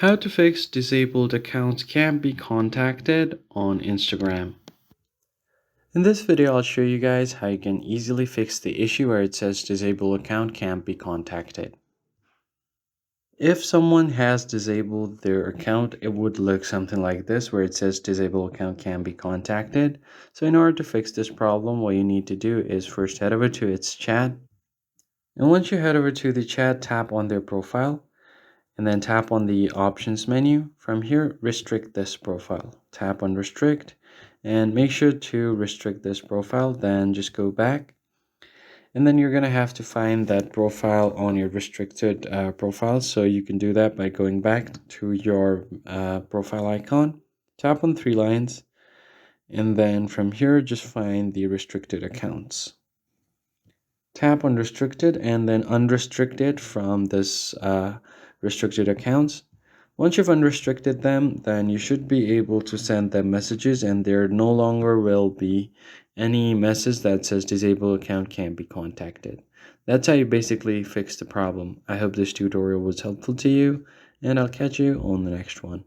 How to fix disabled accounts can't be contacted on Instagram. In this video, I'll show you guys how you can easily fix the issue where it says disabled account can't be contacted. If someone has disabled their account, it would look something like this where it says disabled account can be contacted. So in order to fix this problem, what you need to do is first head over to its chat. And once you head over to the chat, tap on their profile. And then tap on the options menu. From here, restrict this profile. Tap on restrict and make sure to restrict this profile. Then just go back. And then you're going to have to find that profile on your restricted profile. So you can do that by going back to your profile icon. Tap on three lines. And then from here, just find the restricted accounts. Tap on restricted and then unrestricted from this restricted accounts. Once you've unrestricted them, then you should be able to send them messages and there no longer will be any message that says disabled account can't be contacted. That's how you basically fix the problem. I hope this tutorial was helpful to you and I'll catch you on the next one.